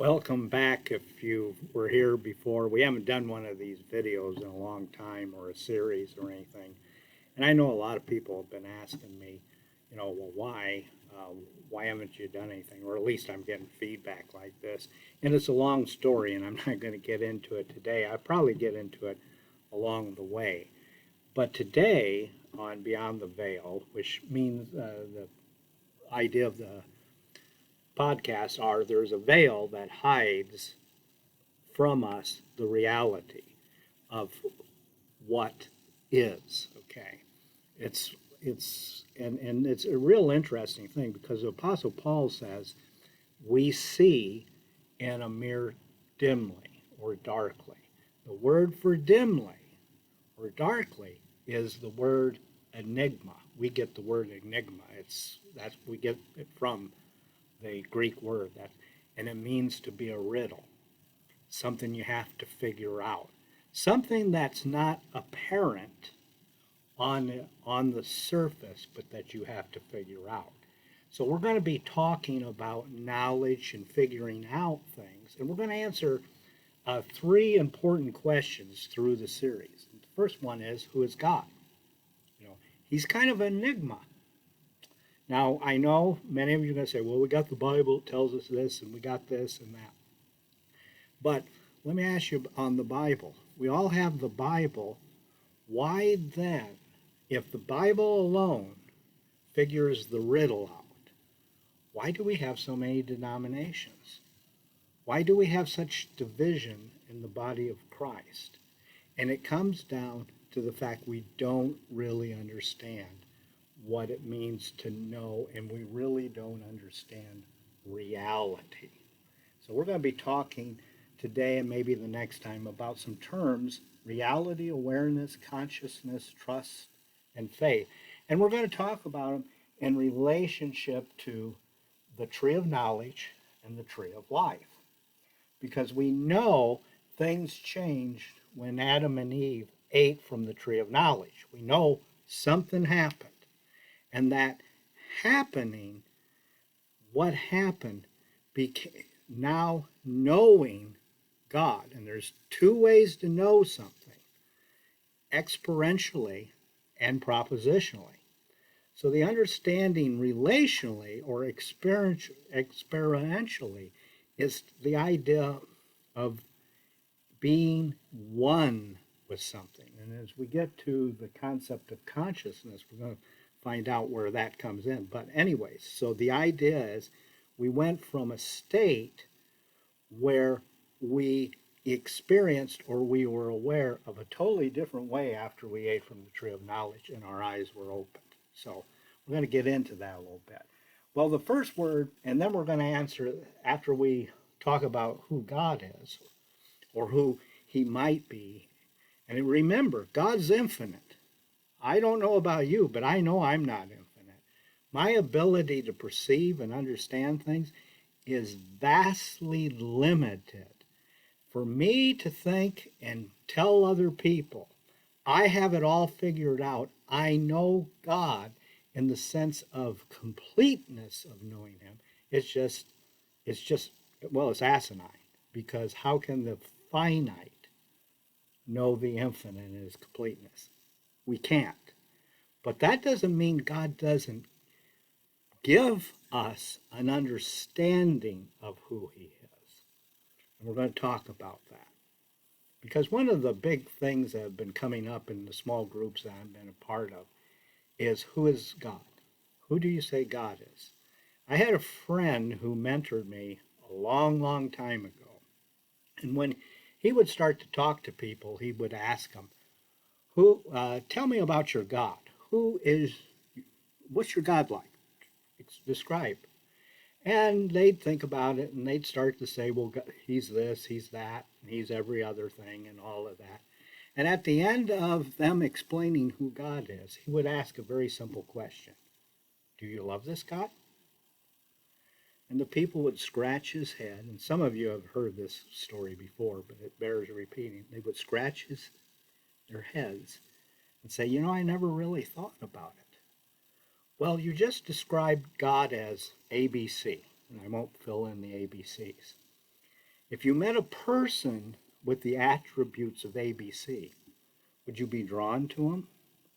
Welcome back. If you were here before, we haven't done one of these videos in a long time or a series or anything. And I know a lot of people have been asking me, well, why? Why haven't you done anything? Or at least I'm getting feedback like this. And it's a long story, and I'm not going to get into it today. I'll probably get into it along the way. But today, on Beyond the Veil, which means the idea of the podcast are there's a veil that hides from us the reality of what is. Okay, and it's a real interesting thing because the Apostle Paul says we see in a mirror dimly or darkly. The word for dimly or darkly is the word enigma. We get the word enigma. That's we get it from the Greek word that, and it means to be a riddle, something you have to figure out, something that's not apparent on the surface, but that you have to figure out. So we're going to be talking about knowledge and figuring out things, and we're going to answer three important questions through the series. The first one is, who is God? He's kind of an enigma. Now, I know many of you are going to say, well, we got the Bible, it tells us this, and we got this and that. But let me ask you on the Bible. We all have the Bible. Why then, if the Bible alone figures the riddle out, why do we have so many denominations? Why do we have such division in the body of Christ? And it comes down to the fact we don't really understand what it means to know, and we really don't understand reality. So we're going to be talking today and maybe the next time about some terms: reality, awareness, consciousness, trust, and faith. And we're going to talk about them in relationship to the tree of knowledge and the tree of life. Because we know things changed when Adam and Eve ate from the tree of knowledge. We know something happened. And that happening, what happened, became now knowing God. And there's two ways to know something: experientially and propositionally. So the understanding relationally or experientially is the idea of being one with something. And as we get to the concept of consciousness, we're going to find out where that comes in. But anyways, so the idea is we went from a state where we experienced or we were aware of a totally different way after we ate from the tree of knowledge and our eyes were opened. So we're going to get into that a little bit. Well, the first word, and then we're going to answer after we talk about who God is or who he might be. And remember, God's infinite. I don't know about you, but I know I'm not infinite. My ability to perceive and understand things is vastly limited. For me to think and tell other people, I have it all figured out, I know God in the sense of completeness of knowing him, it's asinine. Because how can the finite know the infinite in its completeness? We can't. But that doesn't mean God doesn't give us an understanding of who he is. And we're going to talk about that. Because one of the big things that have been coming up in the small groups that I've been a part of is, who is God? Who do you say God is? I had a friend who mentored me a long, long time ago. And when he would start to talk to people, he would ask them, tell me about your God. What's your God like? Describe. And they'd think about it and they'd start to say, well, he's this, he's that, and he's every other thing and all of that. And at the end of them explaining who God is, he would ask a very simple question: do you love this God? And the people would scratch his head, and some of you have heard this story before, but it bears repeating. They would scratch their heads and say, I never really thought about it. Well, you just described God as ABC, and I won't fill in the ABCs. If you met a person with the attributes of ABC, would you be drawn to them?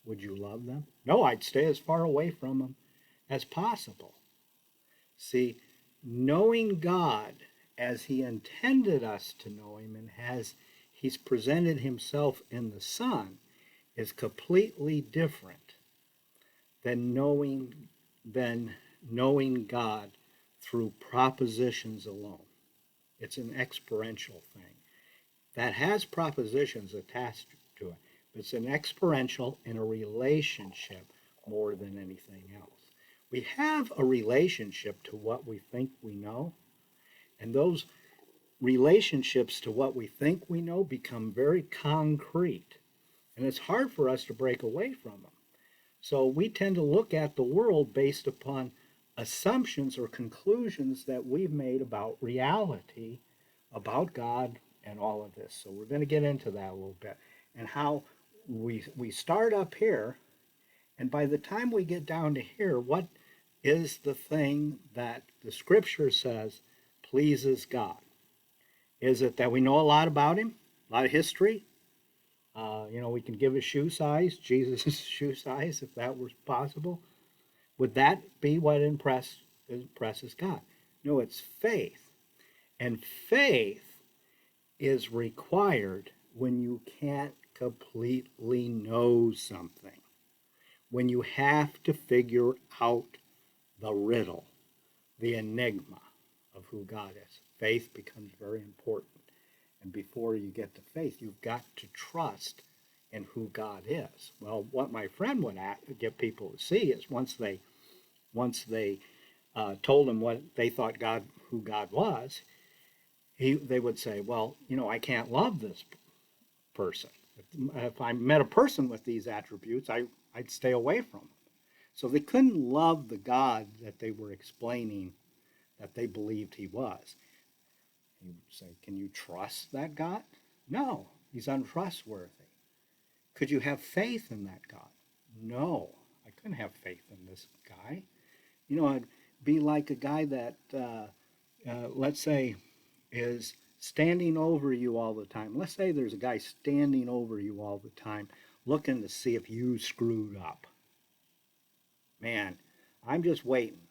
Would you love them? No, I'd stay as far away from them as possible. See, knowing God as he intended us to know him and as he's presented himself in the Son is completely different than knowing God through propositions alone. It's an experiential thing that has propositions attached to it. It's an experiential and a relationship more than anything else. We have a relationship to what we think we know, and those relationships to what we think we know become very concrete, and it's hard for us to break away from them. So we tend to look at the world based upon assumptions or conclusions that we've made about reality, about God, and all of this. So we're going to get into that a little bit and how we start up here, and by the time we get down to here, what is the thing that the scripture says pleases God? Is it that we know a lot about him, a lot of history? We can give a shoe size, Jesus' shoe size, if that was possible. Would that be what impresses God? No, it's faith. And faith is required when you can't completely know something, when you have to figure out the riddle, the enigma of who God is. Faith becomes very important. And before you get to faith, you've got to trust in who God is. Well, what my friend would get people to see is once they told him what they thought who God was, they would say, well, I can't love this person. If I met a person with these attributes, I'd stay away from them. So they couldn't love the God that they were explaining that they believed he was. He would say, can you trust that God? No, he's untrustworthy. Could you have faith in that God? No, I couldn't have faith in this guy. I'd be like a guy that, let's say, is standing over you all the time. Let's say there's a guy standing over you all the time looking to see if you screwed up. Man, I'm just waiting.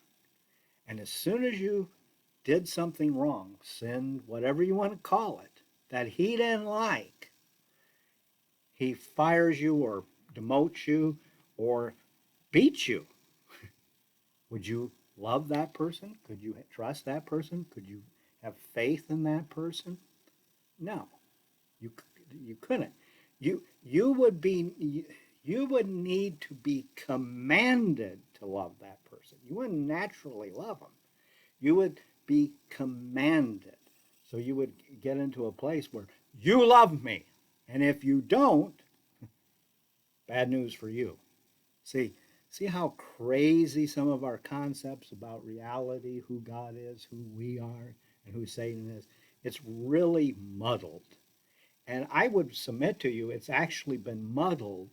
And as soon as you did something wrong, sin, whatever you want to call it, that he didn't like, he fires you or demotes you or beats you. Would you love that person? Could you trust that person? Could you have faith in that person? No, you couldn't. You would need to be commanded to love that person. You wouldn't naturally love them. You would be commanded. So you would get into a place where you love me, and if you don't, bad news for you. See how crazy some of our concepts about reality, who God is, who we are, and who Satan is. It's really muddled. And I would submit to you, it's actually been muddled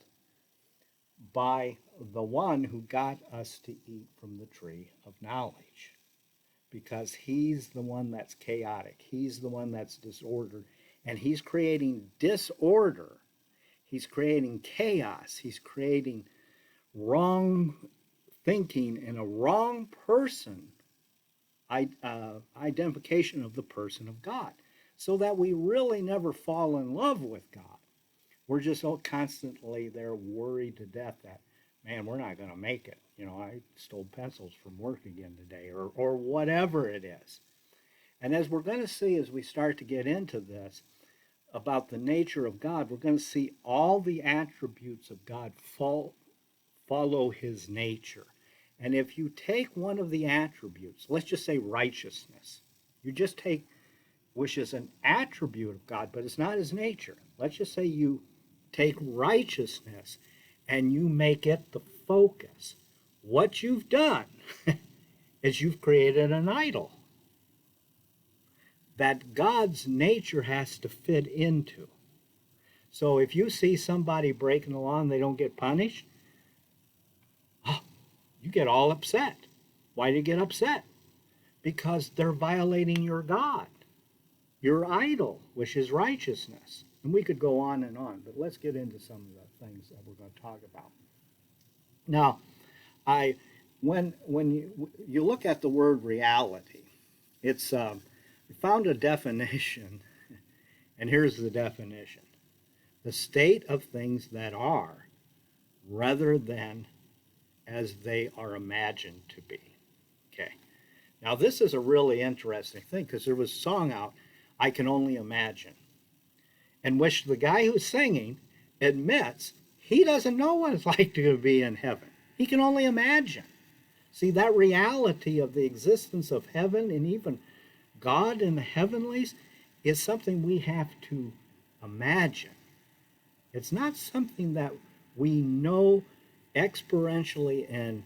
by the one who got us to eat from the tree of knowledge. Because he's the one that's chaotic. He's the one that's disordered. And he's creating disorder. He's creating chaos. He's creating wrong thinking and a wrong person identification of the person of God, so that we really never fall in love with God. We're just all constantly there worried to death that, man, we're not going to make it. I stole pencils from work again today, or whatever it is. And as we're going to see as we start to get into this about the nature of God, we're going to see all the attributes of God follow his nature. And if you take one of the attributes, let's just say righteousness, you just take, which is an attribute of God, but it's not his nature. Let's just say you take righteousness and you make it the focus. What you've done is you've created an idol that God's nature has to fit into. So if you see somebody breaking the law and they don't get punished, you get all upset. Why do you get upset? Because they're violating your God. your idol, which is righteousness. And we could go on, but let's get into some of the things that we're going to talk about. Now, I when you look at the word reality, it's we found a definition, and here's the definition: the state of things that are, rather than as they are imagined to be. Okay. Now this is a really interesting thing because there was a song out, I Can Only Imagine, in which the guy who's singing admits he doesn't know what it's like to be in heaven. He can only imagine. See, that reality of the existence of heaven and even God in the heavenlies is something we have to imagine. It's not something that we know experientially and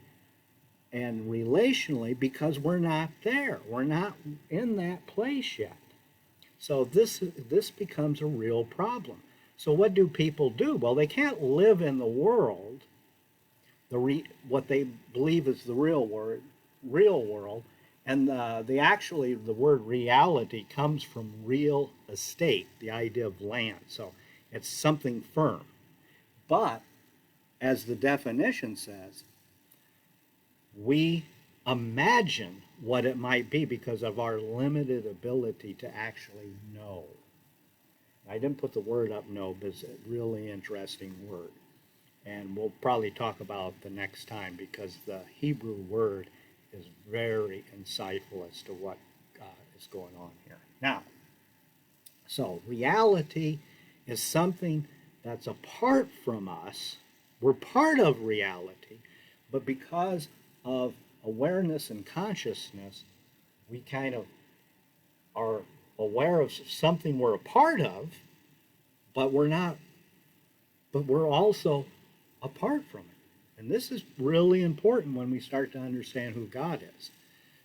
relationally because we're not there. We're not in that place yet. So this becomes a real problem. So what do people do? Well, they can't live in the world, what they believe is the real world, and the word reality comes from real estate, the idea of land. So it's something firm. But as the definition says, we imagine what it might be because of our limited ability to actually know. I didn't put the word up know, but it's a really interesting word. And we'll probably talk about it the next time because the Hebrew word is very insightful as to what is going on here. Now, so reality is something that's apart from us. We're part of reality, but because of awareness and consciousness, we kind of are aware of something we're a part of, but we're not, but we're also apart from it. And this is really important when we start to understand who God is.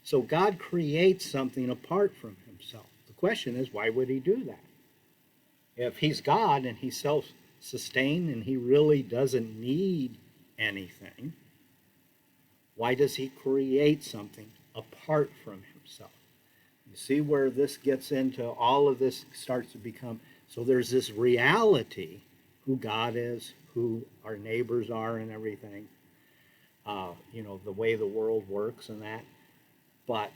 So God creates something apart from himself. The question is, why would he do that? If he's God and he's self-sustained and he really doesn't need anything, why does he create something apart from himself? You see where this gets into, all of this starts to become, so there's this reality, who God is, who our neighbors are and everything, the way the world works and that. But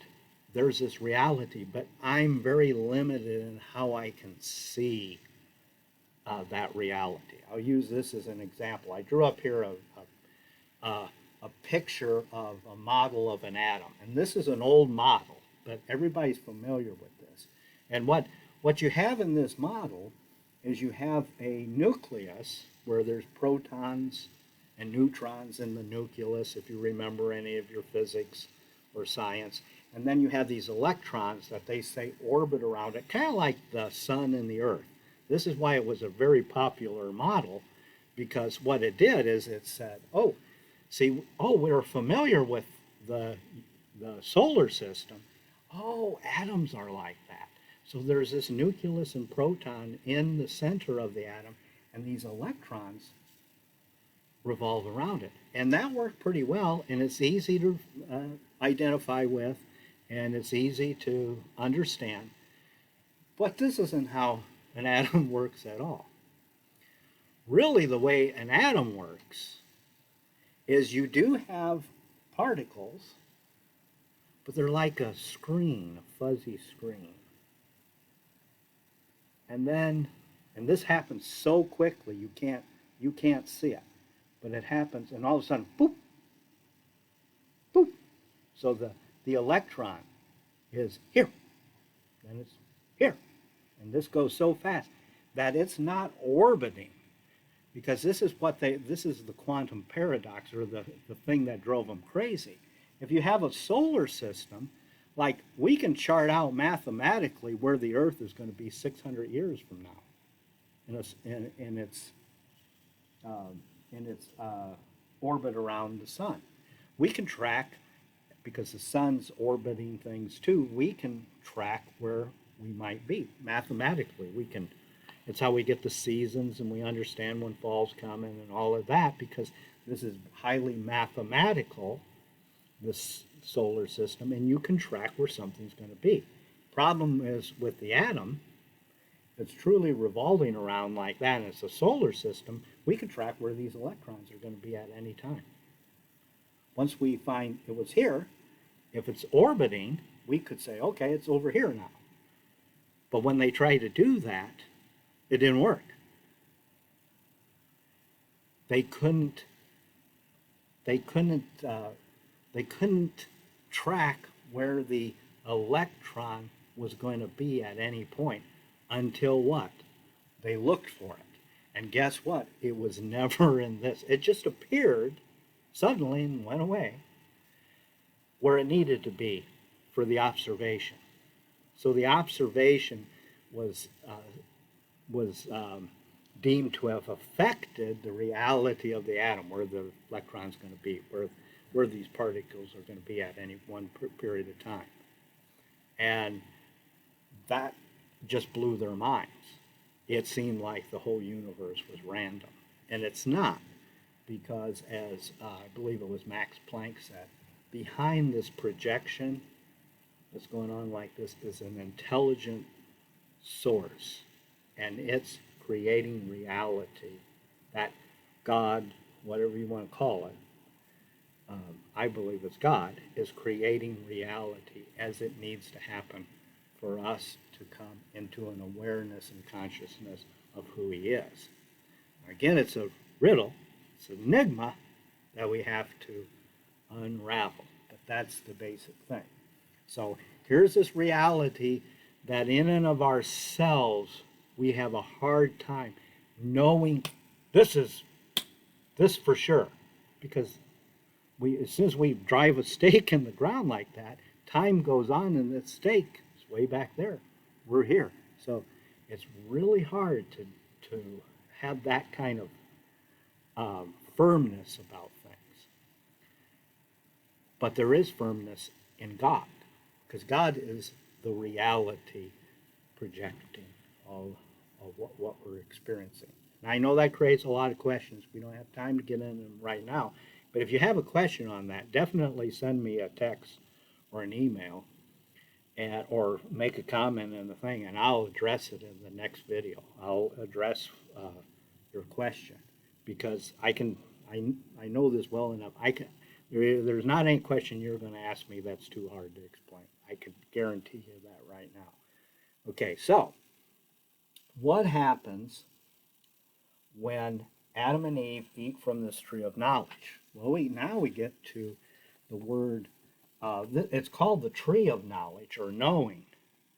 there's this reality, but I'm very limited in how I can see that reality. I'll use this as an example. I drew up here a picture of a model of an atom. And this is an old model, but everybody's familiar with this. And what you have in this model is you have a nucleus where there's protons and neutrons in the nucleus, if you remember any of your physics or science. And then you have these electrons that they say orbit around it, kind of like the sun and the earth. This is why it was a very popular model, because what it did is it said, we're familiar with the solar system. Oh, atoms are like that. So there's this nucleus and proton in the center of the atom, and these electrons revolve around it. And that worked pretty well, and it's easy to identify with, and it's easy to understand. But this isn't how an atom works at all. Really, the way an atom works is you do have particles, but they're like a screen, a fuzzy screen. And this happens so quickly you can't see it. But it happens, and all of a sudden, boop, boop. So the electron is here, then it's here. And this goes so fast that it's not orbiting, because this is the quantum paradox, or the thing that drove them crazy. If you have a solar system, like we can chart out mathematically where the Earth is going to be 600 years from now in its orbit around the sun. We can track, because the sun's orbiting things too, we can track where we might be mathematically. It's how we get the seasons, and we understand when fall's coming and all of that, because this is highly mathematical, this solar system, and you can track where something's going to be. Problem is with the atom, it's truly revolving around like that, and it's a solar system, we can track where these electrons are going to be at any time. Once we find it was here, if it's orbiting, we could say, okay, it's over here now. But when they try to do that, it didn't work. They couldn't track where the electron was going to be at any point until what? They looked for it. And guess what? It was never in this. It just appeared suddenly and went away where it needed to be for the observation. So the observation was deemed to have affected the reality of the atom, where the electron's going to be, where these particles are going to be at any one period of time. And that just blew their minds. It seemed like the whole universe was random. And it's not, because as I believe it was Max Planck said, behind this projection that's going on like this is an intelligent source, and it's creating reality. That God, whatever you want to call it, I believe it's God, is creating reality as it needs to happen for us to come into an awareness and consciousness of who He is. Again, it's a riddle, it's an enigma that we have to unravel, but that's the basic thing. So here's this reality that in and of ourselves we have a hard time knowing this for sure, because as soon as we drive a stake in the ground like that, time goes on and the stake is way back there. We're here. So it's really hard to have that kind of firmness about things. But there is firmness in God, because God is the reality projecting all of what we're experiencing. And I know that creates a lot of questions. We don't have time to get into them right now. But if you have a question on that, definitely send me a text or an email, or make a comment in the thing, and I'll address it in the next video. I'll address your question, because I know this well enough. There's not any question you're going to ask me that's too hard to explain. I can guarantee you that right now. Okay, so what happens when Adam and Eve eat from this tree of knowledge? Well, now we get to the word, it's called the tree of knowledge or knowing,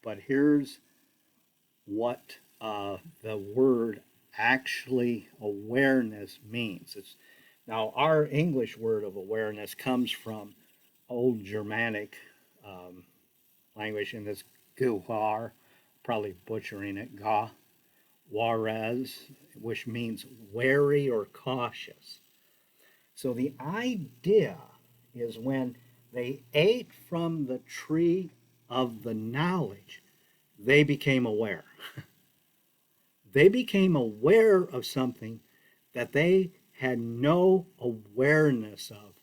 but here's what the word actually awareness means. Now, our English word of awareness comes from Old Germanic language, and it's guhar, probably butchering it, ga, warez, which means wary or cautious. So the idea is when they ate from the tree of the knowledge, they became aware. They became aware of something that they had no awareness of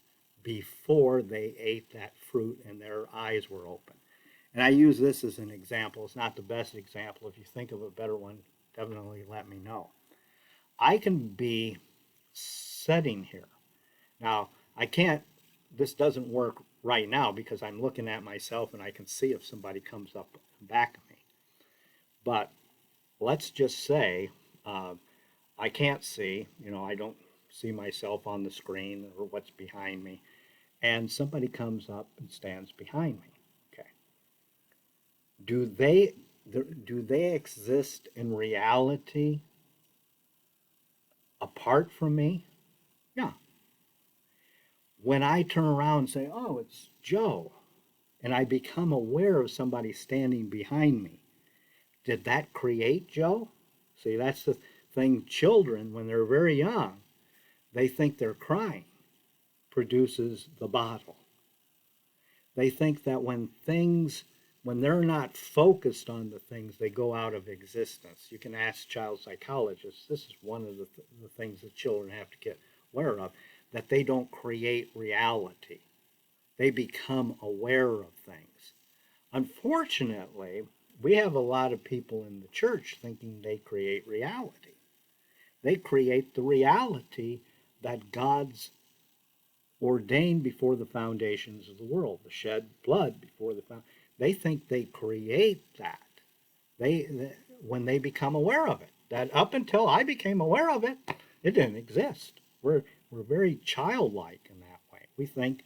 before they ate that fruit and their eyes were open. And I use this as an example. It's not the best example. If you think of a better one, definitely let me know. I can be sitting here. Now, this doesn't work right now because I'm looking at myself and I can see if somebody comes up back of me. But let's just say I can't see, I don't see myself on the screen or what's behind me, and somebody comes up and stands behind me. Okay. Do they exist in reality apart from me? Yeah. When I turn around and say, oh, it's Joe, and I become aware of somebody standing behind me, did that create Joe? See, that's the thing. Children, when they're very young, they think they're crying produces the bottle. They think that when they're not focused on the things, they go out of existence. You can ask child psychologists. This is one of the things that children have to get aware of, that they don't create reality. They become aware of things. Unfortunately, we have a lot of people in the church thinking they create reality. They create the reality that God's ordained before the foundations of the world, the shed blood before the found. They think they create that. They when they become aware of it. That up until I became aware of it, it didn't exist. We're very childlike in that way. We think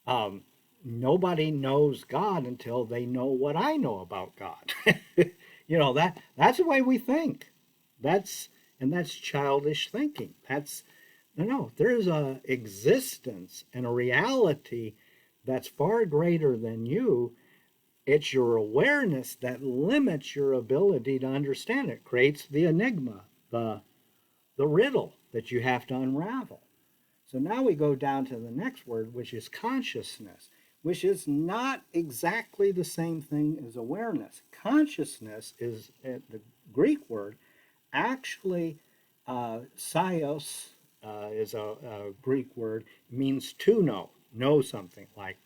um, nobody knows God until they know what I know about God. That's the way we think. That's that's childish thinking. That's no. There's a existence and a reality that's far greater than you. It's your awareness that limits your ability to understand it, creates the enigma, the riddle that you have to unravel. So now we go down to the next word, which is consciousness, which is not exactly the same thing as awareness. Consciousness is the Greek word, actually, psios is a Greek word, means to know something. Like,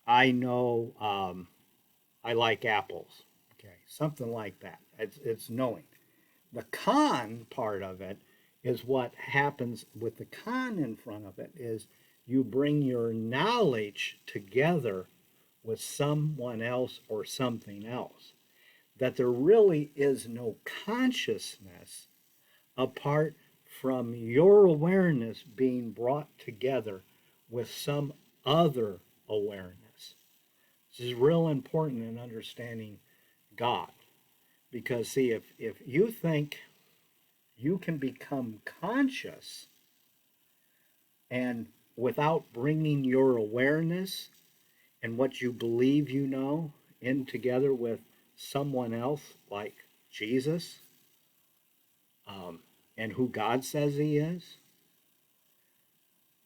I know I like apples, okay, something like that. It's knowing. The con part of it is what happens with the con in front of it is you bring your knowledge together with someone else or something else. That there really is no consciousness apart from your awareness being brought together with some other awareness. This is real important in understanding God. Because, see, if you think you can become conscious and without bringing your awareness and what you believe you know in together with someone else like Jesus um, and who God says he is,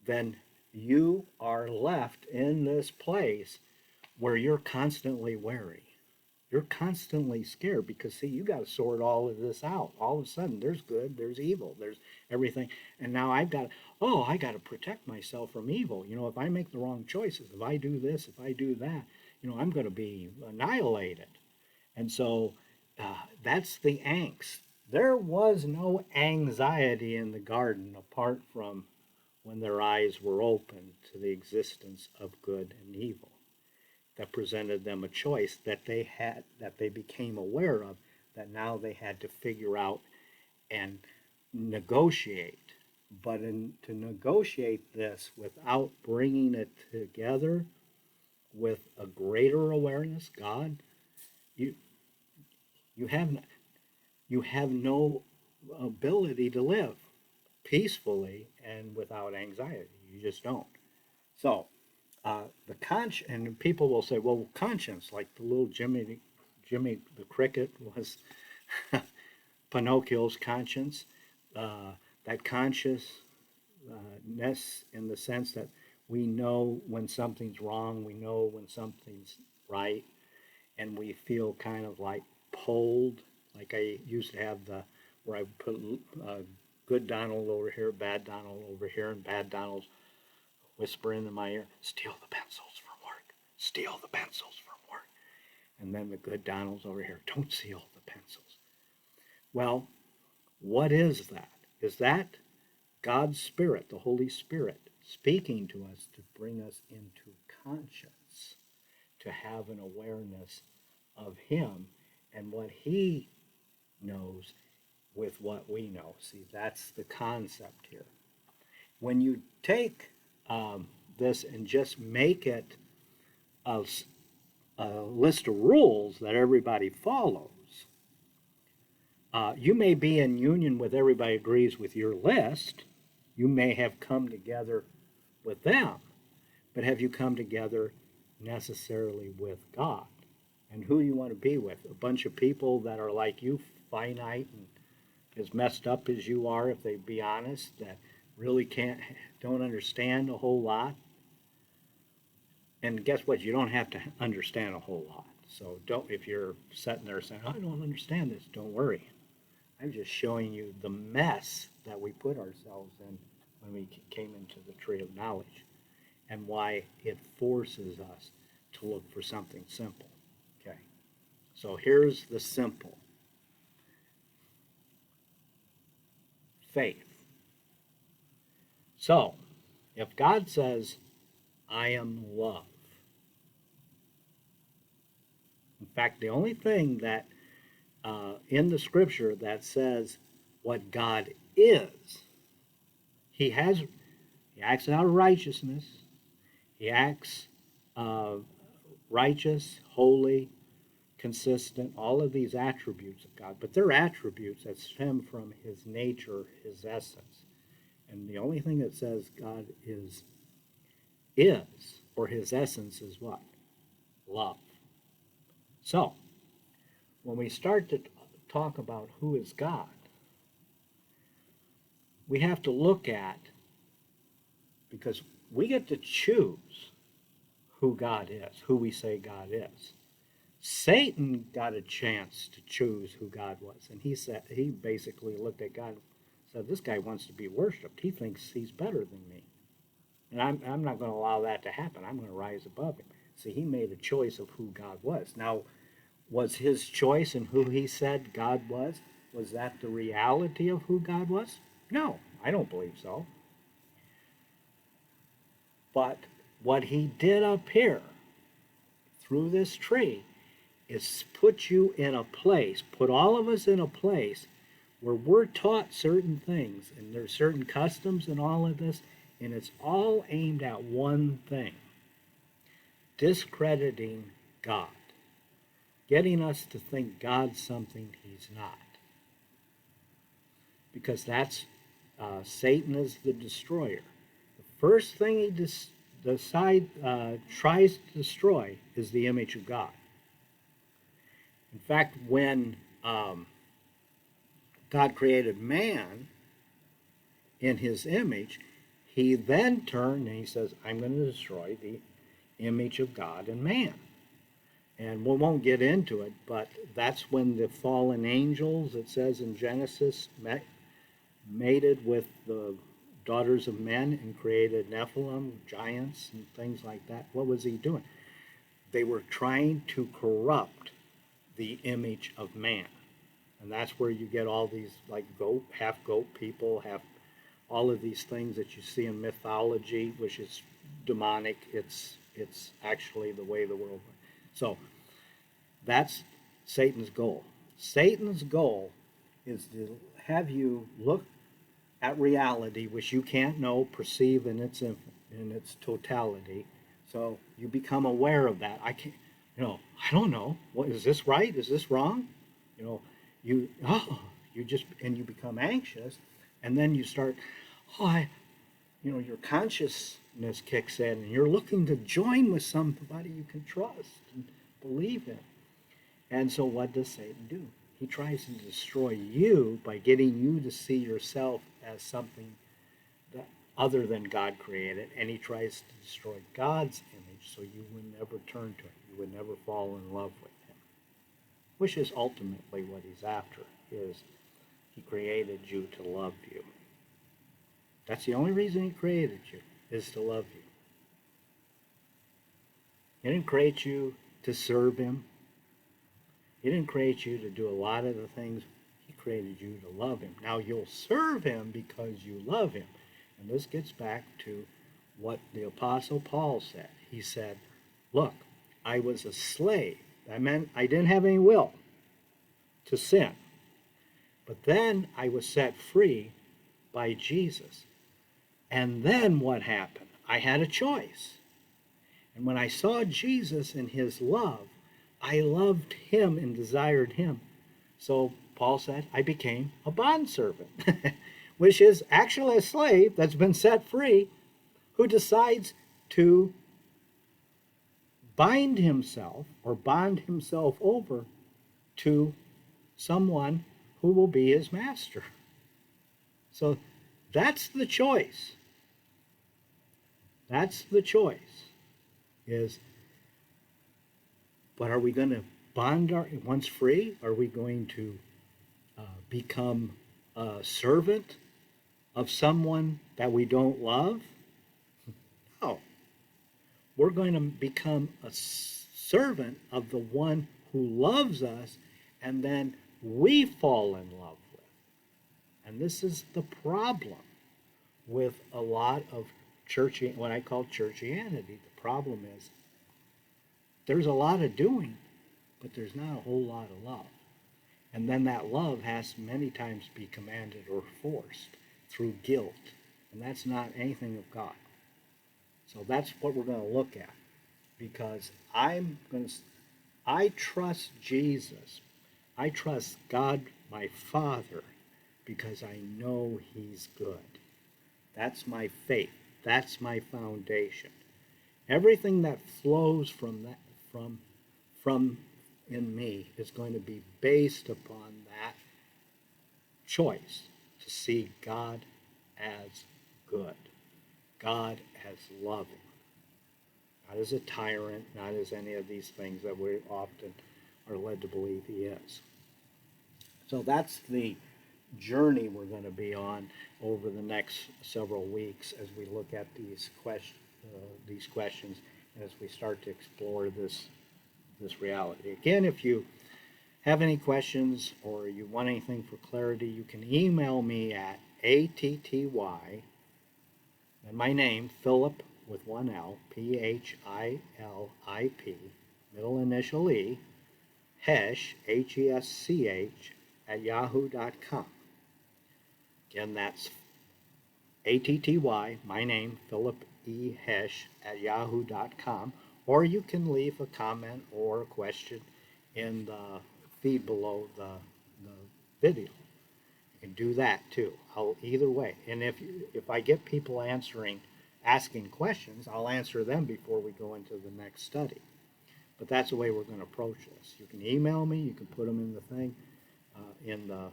then you are left in this place where you're constantly wary. You're constantly scared because, see, you got to sort all of this out. All of a sudden, there's good, there's evil, there's everything. And now I got to protect myself from evil. If I make the wrong choices, if I do this, if I do that, I'm going to be annihilated. And so that's the angst. There was no anxiety in the garden apart from when their eyes were open to the existence of good and evil that presented them a choice that they became aware of, that now they had to figure out and negotiate. But to negotiate this without bringing it together with a greater awareness, God, you you have you have no ability to live peacefully and without anxiety. You just don't. So the and people will say, well, conscience, like the little Jimmy the cricket was Pinocchio's conscience. That consciousness, in the sense that we know when something's wrong, we know when something's right, and we feel kind of like pulled. Like I used to have where I put good Donald over here, bad Donald over here, and bad Donald's whispering in my ear, steal the pencils from work, steal the pencils from work. And then the good Donald's over here, don't steal the pencils. Well, what is that? Is that God's Spirit, the Holy Spirit, speaking to us to bring us into conscience, to have an awareness of Him and what He knows with what we know. See, that's the concept here. When you take this and just make it a, a list of rules that everybody follows, you may be in union with everybody agrees with your list. You may have come together with them, but have you come together necessarily with God? And who you want to be with? A bunch of people that are like you, finite and as messed up as you are, if they be honest, that really don't understand a whole lot. And guess what? You don't have to understand a whole lot. So don't, if you're sitting there saying, I don't understand this, don't worry. I'm just showing you the mess that we put ourselves in when we came into the tree of knowledge and why it forces us to look for something simple. So here's the simple faith. So if God says, I am love, in fact, the only thing that in the scripture that says what God is, he acts out of righteousness. He acts righteous, holy, consistent, all of these attributes of God, but they're attributes that stem from his nature, his essence. And the only thing that says God is, or his essence is what? Love. So, when we start to talk about who is God, we have to look at, because we get to choose who God is, who we say God is. Satan got a chance to choose who God was, and he basically looked at God and said, "This guy wants to be worshipped. He thinks he's better than me, and I'm not going to allow that to happen. I'm going to rise above him." See, he made a choice of who God was. Now, was his choice and who he said God was that the reality of who God was? No, I don't believe so. But what he did up here through this tree is put you in a place, put all of us in a place where we're taught certain things, and there's certain customs and all of this, and it's all aimed at one thing: discrediting God, getting us to think God's something he's not. Because that's Satan is the destroyer. The first thing he tries to destroy is the image of God. In fact, when God created man in his image, he then turned and he says, I'm going to destroy the image of God in man. And we won't get into it, but that's when the fallen angels, it says in Genesis, mated with the daughters of men and created Nephilim, giants, and things like that. What was he doing? They were trying to corrupt the image of man. And that's where you get all these like half goat people, half all of these things that you see in mythology, which is demonic. It's actually the way the world. So that's Satan's goal. Satan's goal is to have you look at reality, which you can't know, perceive in its totality. So you become aware of that. I can't, I don't know. What is this right? Is this wrong? You become anxious, and then you start, your consciousness kicks in, and you're looking to join with somebody you can trust and believe in. And so what does Satan do? He tries to destroy you by getting you to see yourself as something that other than God created, and he tries to destroy God's image so you would never turn to him. You would never fall in love with him, which is ultimately what he's after, is he created you to love you. That's the only reason he created you, is to love you. He didn't create you to serve him. He didn't create you to do a lot of the things. He created you to love him. Now you'll serve him because you love him. And this gets back to what the Apostle Paul said. He said, look, I was a slave. That meant I didn't have any will to sin. But then I was set free by Jesus. And then what happened? I had a choice. And when I saw Jesus and his love, I loved him and desired him. So Paul said, I became a bondservant, which is actually a slave that's been set free, who decides to bond himself over to someone who will be his master. So that's the choice. That's the choice. But are we going to bond once free? Are we going to become a servant of someone that we don't love? No. We're going to become a servant of the one who loves us, and then we fall in love with. And this is the problem with a lot of what I call churchianity. The problem is there's a lot of doing, but there's not a whole lot of love. And then that love has many times be commanded or forced through guilt. And that's not anything of God. So that's what we're going to look at. Because I trust Jesus. I trust God, my Father, because I know He's good. That's my faith. That's my foundation. Everything that flows from that, from in me is going to be based upon that choice to see God as good, God as loving, not as a tyrant, not as any of these things that we often are led to believe He is. So that's the journey we're going to be on over the next several weeks as we look at these questions and as we start to explore this reality. Again, if you have any questions or you want anything for clarity, you can email me at atty, and my name, Philip with one L, Philip, middle initial E, Hesch, Hesch, at yahoo.com. Again, that's atty, my name, Philip E. Hesch, at yahoo.com. Or you can leave a comment or a question in the feed below the video. You can do that too. Either way. And if I get people asking questions, I'll answer them before we go into the next study. But that's the way we're going to approach this. You can email me. You can put them in the thing, in the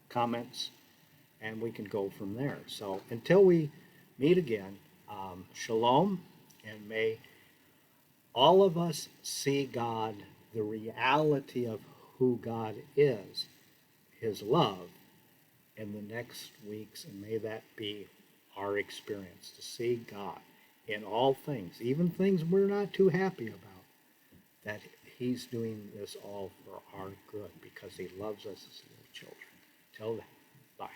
comments, and we can go from there. So until we meet again, shalom, and may all of us see God, the reality of who God is, His love, in the next weeks, and may that be our experience, to see God in all things, even things we're not too happy about, that He's doing this all for our good because He loves us as little children. Till then, bye.